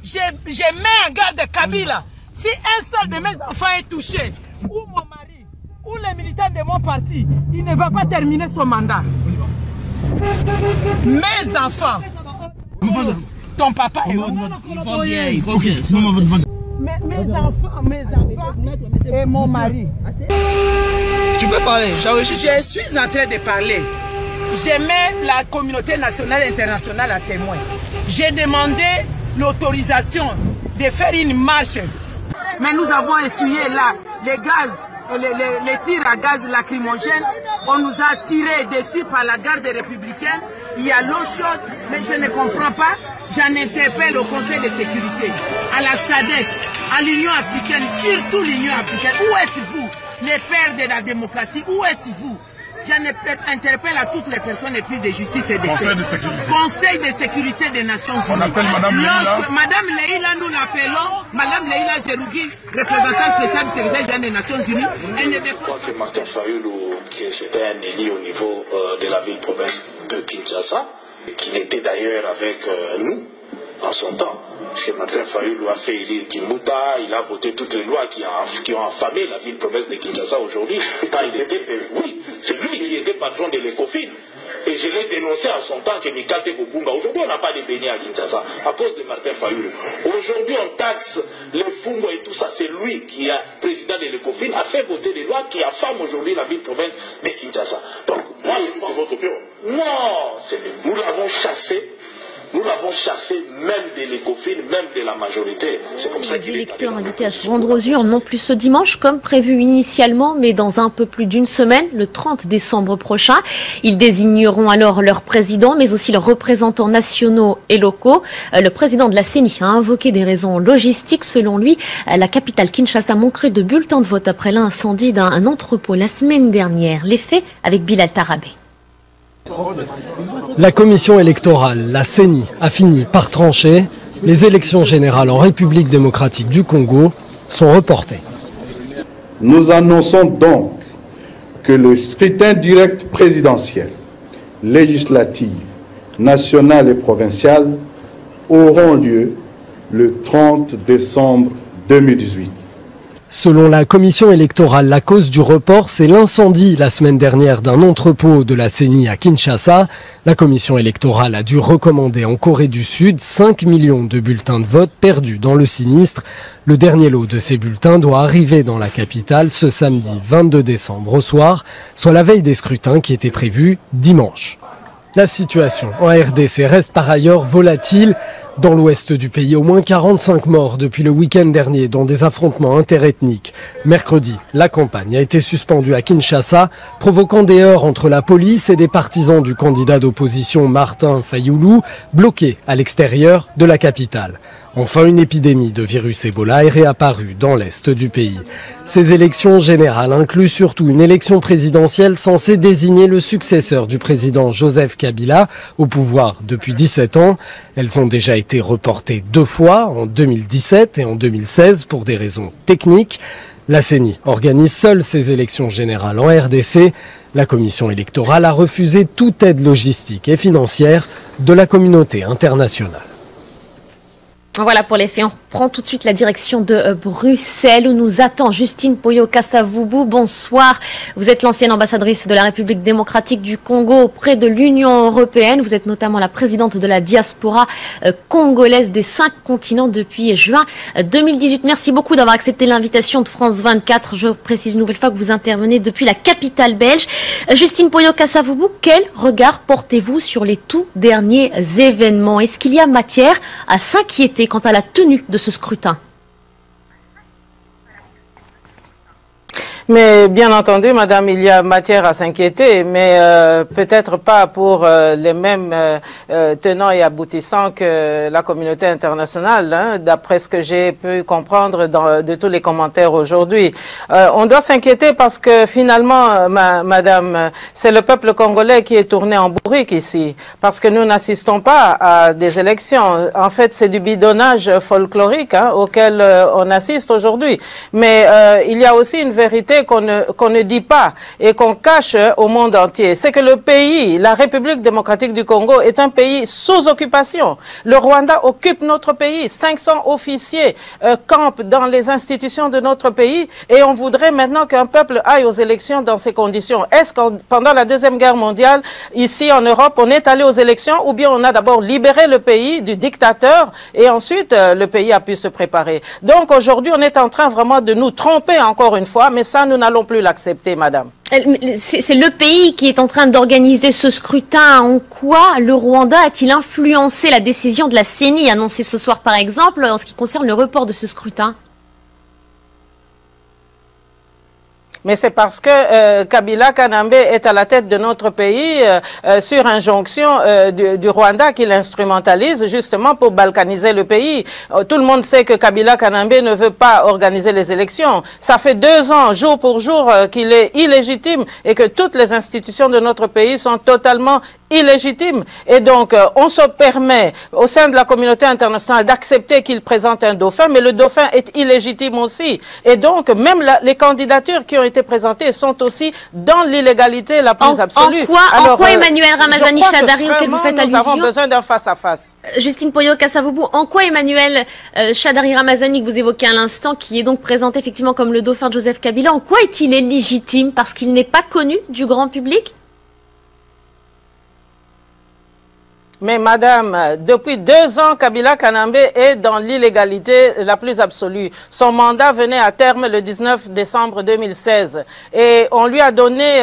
je mets en garde Kabila. Si un seul de mes enfants est touché, ou mon mari, ou les militants de mon parti, il ne va pas terminer son mandat. Mes enfants, ton papa est où? Mes enfants et mon mari. Tu peux parler, je suis en train de parler. Je mets la communauté nationale et internationale à témoin. J'ai demandé l'autorisation de faire une marche. Mais nous avons essuyé là les gaz, les tirs à gaz lacrymogène. On nous a tiré dessus par la garde républicaine. Il y a l'eau chaude, mais je ne comprends pas. J'en interpelle au Conseil de sécurité, à la SADC, à l'Union africaine, surtout l'Union africaine. Où êtes-vous, les pères de la démocratie? Où êtes-vous? J'en interpelle à toutes les personnes les prises de justice et de paix. Conseil de sécurité des Nations Unies. On appelle Madame Leïla. Madame Leïla, nous l'appelons. Madame Leïla Zerougui, représentante spéciale du secrétaire général des Nations Unies. Elle ne décroche pas. Martin Fayoulou, qui était un élu au niveau de la ville-province de Kinshasa, qui était d'ailleurs avec nous en son temps. Parce que Martin Fayoulou a fait élire Kimbuta, il a voté toutes les lois qui ont affamé la ville-province de Kinshasa aujourd'hui. Quand il était, oui, c'est lui qui était patron de l'ECOFIN. Et je l'ai dénoncé à son temps que Mikate Bobunga. Aujourd'hui, on n'a pas de beignets à Kinshasa à cause de Martin Fayoulou. Aujourd'hui, on taxe les Fungo et tout ça. C'est lui qui est président de l'ECOFIN, a fait voter des lois qui affament aujourd'hui la ville-province de Kinshasa. Donc, moi, je pense votre opinion. Non, nous l'avons chassé. Nous l'avons chassé même de l'ECOFIN, même de la majorité. Comme ça les électeurs invités à se rendre aux urnes non plus ce dimanche comme prévu initialement, mais dans un peu plus d'une semaine, le 30 décembre prochain. Ils désigneront alors leur président, mais aussi leurs représentants nationaux et locaux. Le président de la CENI a invoqué des raisons logistiques. Selon lui, la capitale Kinshasa manquerait de bulletins de vote après l'incendie d'un entrepôt la semaine dernière. Les faits avec Bilal Tarabé. La commission électorale, la CENI, a fini par trancher. Les élections générales en République démocratique du Congo sont reportées. Nous annonçons donc que le scrutin direct présidentiel, législatif, national et provincial auront lieu le 30 décembre 2018. Selon la commission électorale, la cause du report, c'est l'incendie la semaine dernière d'un entrepôt de la CENI à Kinshasa. La commission électorale a dû recommander en Corée du Sud 5 millions de bulletins de vote perdus dans le sinistre. Le dernier lot de ces bulletins doit arriver dans la capitale ce samedi 22 décembre au soir, soit la veille des scrutins qui étaient prévus dimanche. La situation en RDC reste par ailleurs volatile. Dans l'ouest du pays, au moins 45 morts depuis le week-end dernier dans des affrontements interethniques. Mercredi, la campagne a été suspendue à Kinshasa, provoquant des heurts entre la police et des partisans du candidat d'opposition Martin Fayoulou, bloqués à l'extérieur de la capitale. Enfin, une épidémie de virus Ebola est réapparue dans l'est du pays. Ces élections générales incluent surtout une élection présidentielle censée désigner le successeur du président Joseph Kabila, au pouvoir depuis 17 ans. Elles ont déjà été reportées 2 fois, en 2017 et en 2016, pour des raisons techniques. La CENI organise seule ces élections générales en RDC. La commission électorale a refusé toute aide logistique et financière de la communauté internationale. Voilà pour les faits. On prend tout de suite la direction de Bruxelles où nous attend Justine Poyo-Kasavubu. Bonsoir. Vous êtes l'ancienne ambassadrice de la République démocratique du Congo auprès de l'Union européenne. Vous êtes notamment la présidente de la diaspora congolaise des 5 continents depuis juin 2018. Merci beaucoup d'avoir accepté l'invitation de France 24. Je précise une nouvelle fois que vous intervenez depuis la capitale belge. Justine Poyo-Kasavubu, quel regard portez-vous sur les tout derniers événements? Est-ce qu'il y a matière à s'inquiéter quant à la tenue de ce scrutin? Mais bien entendu, madame, il y a matière à s'inquiéter, mais peut-être pas pour les mêmes tenants et aboutissants que la communauté internationale, hein, d'après ce que j'ai pu comprendre de tous les commentaires aujourd'hui. On doit s'inquiéter parce que finalement, madame, c'est le peuple congolais qui est tourné en bourrique ici, parce que nous n'assistons pas à des élections. En fait, c'est du bidonnage folklorique, hein, auquel on assiste aujourd'hui. Mais il y a aussi une vérité vérité qu'on ne dit pas et qu'on cache au monde entier, c'est que le pays, la République démocratique du Congo, est un pays sous occupation. Le Rwanda occupe notre pays. 500 officiers campent dans les institutions de notre pays et on voudrait maintenant qu'un peuple aille aux élections dans ces conditions. Est-ce que pendant la Deuxième Guerre mondiale, ici en Europe, on est allé aux élections ou bien on a d'abord libéré le pays du dictateur et ensuite le pays a pu se préparer. Donc aujourd'hui, on est en train vraiment de nous tromper encore une fois, mais ça, nous n'allons plus l'accepter, madame. C'est le pays qui est en train d'organiser ce scrutin. En quoi le Rwanda a-t-il influencé la décision de la CENI annoncée ce soir, par exemple, en ce qui concerne le report de ce scrutin? Mais c'est parce que Kabila Kanambe est à la tête de notre pays sur injonction du Rwanda qu'il instrumentalise justement pour balkaniser le pays. Tout le monde sait que Kabila Kanambe ne veut pas organiser les élections. Ça fait 2 ans, jour pour jour, qu'il est illégitime et que toutes les institutions de notre pays sont totalement illégitime. Et donc, on se permet, au sein de la communauté internationale, d'accepter qu'il présente un dauphin, mais le dauphin est illégitime aussi. Et donc, même les candidatures qui ont été présentées sont aussi dans l'illégalité la plus absolue. En quoi Emmanuel Ramazani Shadari, auquel vous faites allusion, nous avons besoin d'un face-à-face. Justine Poyo Kassavubu, en quoi Emmanuel Shadari Ramazani, que vous évoquez à l'instant, qui est donc présenté effectivement comme le dauphin de Joseph Kabila, en quoi est-il illégitime? Parce qu'il n'est pas connu du grand public? Mais madame, depuis 2 ans, Kabila Kanambe est dans l'illégalité la plus absolue. Son mandat venait à terme le 19 décembre 2016. Et on lui a donné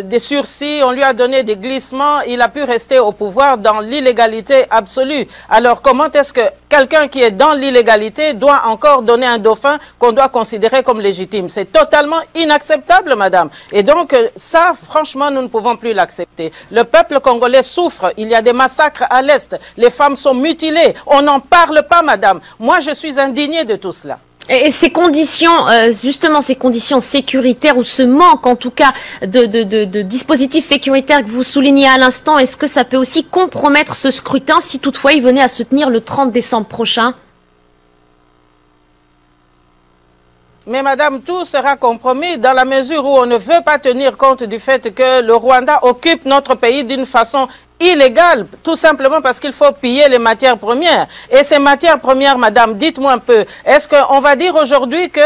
des sursis, on lui a donné des glissements. Il a pu rester au pouvoir dans l'illégalité absolue. Alors comment est-ce que quelqu'un qui est dans l'illégalité doit encore donner un dauphin qu'on doit considérer comme légitime? C'est totalement inacceptable, madame. Et donc ça, franchement, nous ne pouvons plus l'accepter. Le peuple congolais souffre. Il y a des massacres à l'Est. Les femmes sont mutilées. On n'en parle pas, madame. Moi, je suis indignée de tout cela. Et ces conditions, justement ces conditions sécuritaires ou ce manque en tout cas de dispositifs sécuritaires que vous soulignez à l'instant, est-ce que ça peut aussi compromettre ce scrutin si toutefois il venait à se tenir le 30 décembre prochain? Mais madame, tout sera compromis dans la mesure où on ne veut pas tenir compte du fait que le Rwanda occupe notre pays d'une façon illégale, tout simplement parce qu'il faut piller les matières premières. Et ces matières premières, madame, dites-moi un peu, est-ce qu'on va dire aujourd'hui que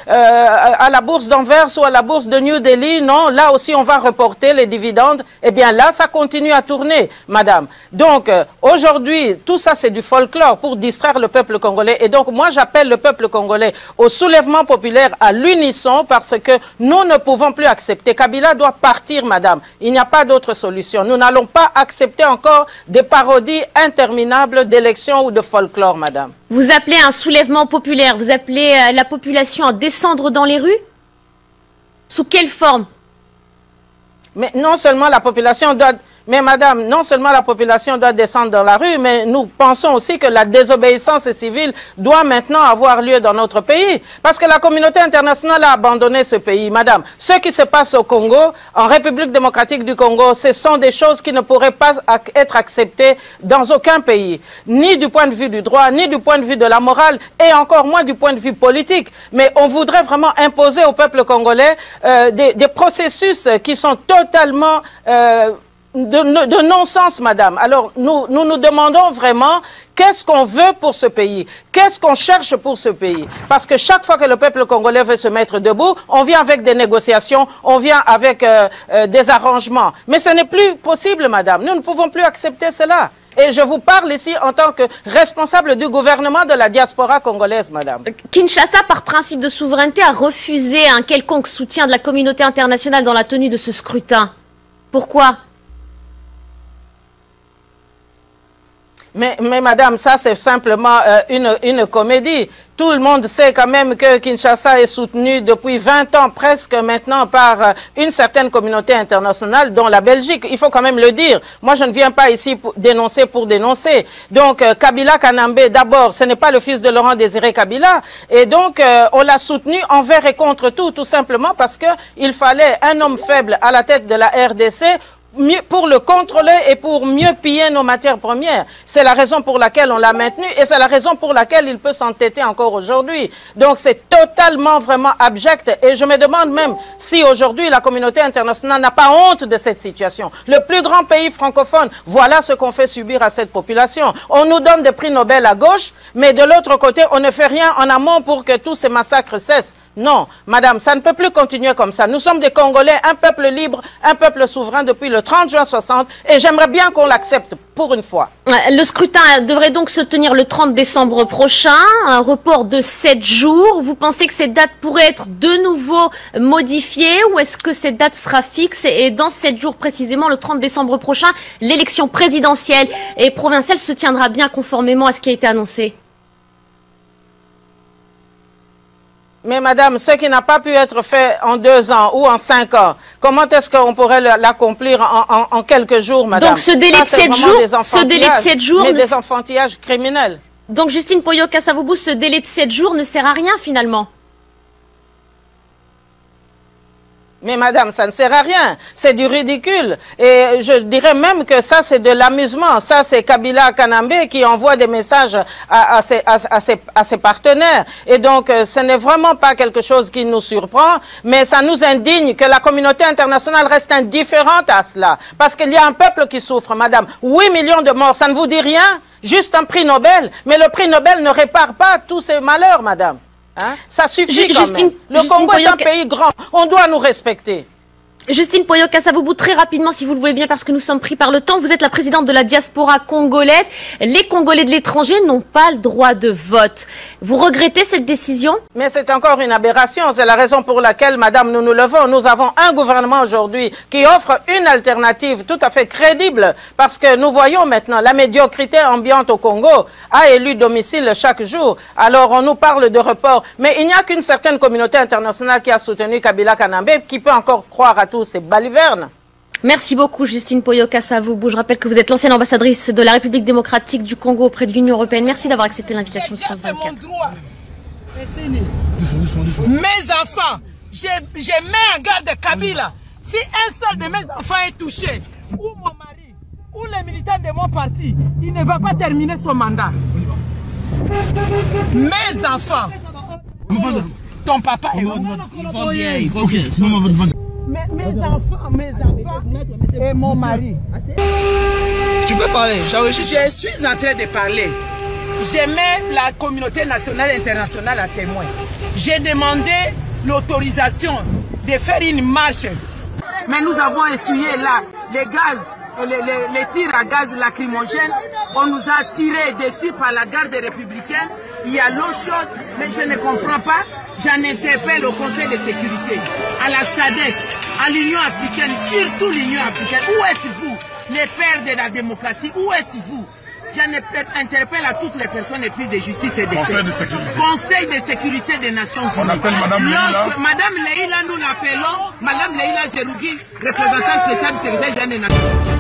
à la bourse d'Anvers ou à la bourse de New Delhi, non, là aussi on va reporter les dividendes? Eh bien là, ça continue à tourner, madame. Donc aujourd'hui, tout ça c'est du folklore pour distraire le peuple congolais. Et donc moi j'appelle le peuple congolais au soulèvement populaire à l'unisson parce que nous ne pouvons plus accepter. Kabila doit partir, madame. Il n'y a pas d'autre solution. Nous n'allons pas accepter encore des parodies interminables d'élections ou de folklore, madame. Vous appelez un soulèvement populaire, vous appelez la population à descendre dans les rues? Sous quelle forme? Mais non seulement la population doit... Mais madame, non seulement la population doit descendre dans la rue, mais nous pensons aussi que la désobéissance civile doit maintenant avoir lieu dans notre pays. Parce que la communauté internationale a abandonné ce pays, madame. Ce qui se passe au Congo, en République démocratique du Congo, ce sont des choses qui ne pourraient pas être acceptées dans aucun pays. Ni du point de vue du droit, ni du point de vue de la morale, et encore moins du point de vue politique. Mais on voudrait vraiment imposer au peuple congolais des processus qui sont totalement... de non-sens, madame. Alors, nous nous demandons vraiment qu'est-ce qu'on veut pour ce pays, qu'est-ce qu'on cherche pour ce pays. Parce que chaque fois que le peuple congolais veut se mettre debout, on vient avec des négociations, on vient avec des arrangements. Mais ce n'est plus possible, madame. Nous ne pouvons plus accepter cela. Et je vous parle ici en tant que responsable du gouvernement de la diaspora congolaise, madame. Kinshasa, par principe de souveraineté, a refusé un quelconque soutien de la communauté internationale dans la tenue de ce scrutin. Pourquoi ? Mais madame, ça c'est simplement une comédie. Tout le monde sait quand même que Kinshasa est soutenu depuis 20 ans presque maintenant par une certaine communauté internationale, dont la Belgique. Il faut quand même le dire. Moi, je ne viens pas ici pour dénoncer. Donc, Kabila Kanambe, d'abord, ce n'est pas le fils de Laurent Désiré Kabila. Et donc, on l'a soutenu envers et contre tout simplement parce qu'il fallait un homme faible à la tête de la RDC pour le contrôler et pour mieux piller nos matières premières. C'est la raison pour laquelle on l'a maintenu et c'est la raison pour laquelle il peut s'entêter encore aujourd'hui. Donc c'est totalement vraiment abject et je me demande même si aujourd'hui la communauté internationale n'a pas honte de cette situation. Le plus grand pays francophone, voilà ce qu'on fait subir à cette population. On nous donne des prix Nobel à gauche, mais de l'autre côté, on ne fait rien en amont pour que tous ces massacres cessent. Non, madame, ça ne peut plus continuer comme ça. Nous sommes des Congolais, un peuple libre, un peuple souverain depuis le 30 juin 60 et j'aimerais bien qu'on l'accepte pour une fois. Le scrutin devrait donc se tenir le 30 décembre prochain, un report de 7 jours. Vous pensez que cette date pourrait être de nouveau modifiée ou est-ce que cette date sera fixe et dans 7 jours précisément, le 30 décembre prochain, l'élection présidentielle et provinciale se tiendra bien conformément à ce qui a été annoncé? Mais madame, ce qui n'a pas pu être fait en 2 ans ou en 5 ans, comment est-ce qu'on pourrait l'accomplir en quelques jours, madame? Donc ce délai de 7 jours, mais des enfantillages criminels. Donc Justine Poyo-Kasavubu, ce délai de 7 jours ne sert à rien finalement? Mais madame, ça ne sert à rien. C'est du ridicule. Et je dirais même que ça, c'est de l'amusement. Ça, c'est Kabila Kanambe qui envoie des messages à ses partenaires. Et donc, ce n'est vraiment pas quelque chose qui nous surprend, mais ça nous indigne que la communauté internationale reste indifférente à cela. Parce qu'il y a un peuple qui souffre, madame. 8 millions de morts, ça ne vous dit rien? Juste un prix Nobel. Mais le prix Nobel ne répare pas tous ces malheurs, madame. Hein? Ça suffit quand même. Le Congo est un pays grand. On doit nous respecter. Justine Poyo-Kasavubu, très rapidement, si vous le voulez bien, parce que nous sommes pris par le temps. Vous êtes la présidente de la diaspora congolaise. Les Congolais de l'étranger n'ont pas le droit de vote. Vous regrettez cette décision? Mais c'est encore une aberration. C'est la raison pour laquelle, madame, nous nous levons. Nous avons un gouvernement aujourd'hui qui offre une alternative tout à fait crédible. Parce que nous voyons maintenant la médiocrité ambiante au Congo a élu domicile chaque jour. Alors, on nous parle de report. Mais il n'y a qu'une certaine communauté internationale qui a soutenu Kabila Kanambe qui peut encore croire à tous ces balivernes. Merci beaucoup Justine Poyo-Kasavubu. Je rappelle que vous êtes l'ancienne ambassadrice de la République démocratique du Congo auprès de l'Union européenne. Merci d'avoir accepté l'invitation de France 24. Mes enfants, je mets en garde Kabila. Si un seul de mes enfants est touché, ou mon mari, ou les militants de mon parti, il ne va pas terminer son mandat. Mes enfants, ton papa est où? Il faut bien. Mes enfants et mon mari. Tu peux parler, je suis en train de parler. Je mets la communauté nationale et internationale à témoin. J'ai demandé l'autorisation de faire une marche. Mais nous avons essuyé là les gaz, les tirs à gaz lacrymogènes. On nous a tiré dessus par la garde républicaine. Il y a l'eau chaude, mais je ne comprends pas. J'en interpelle au Conseil de sécurité, à la SADC, à l'Union africaine, surtout l'Union africaine. Où êtes-vous, les pères de la démocratie? Où êtes-vous? J'en interpelle à toutes les personnes les plus de justice et de paix. Conseil de sécurité des Nations Unies. On appelle Madame Leïla. Madame Leïla, nous l'appelons. Madame Leïla Zerougui, représentante spéciale du secrétaire général des Nations Unies.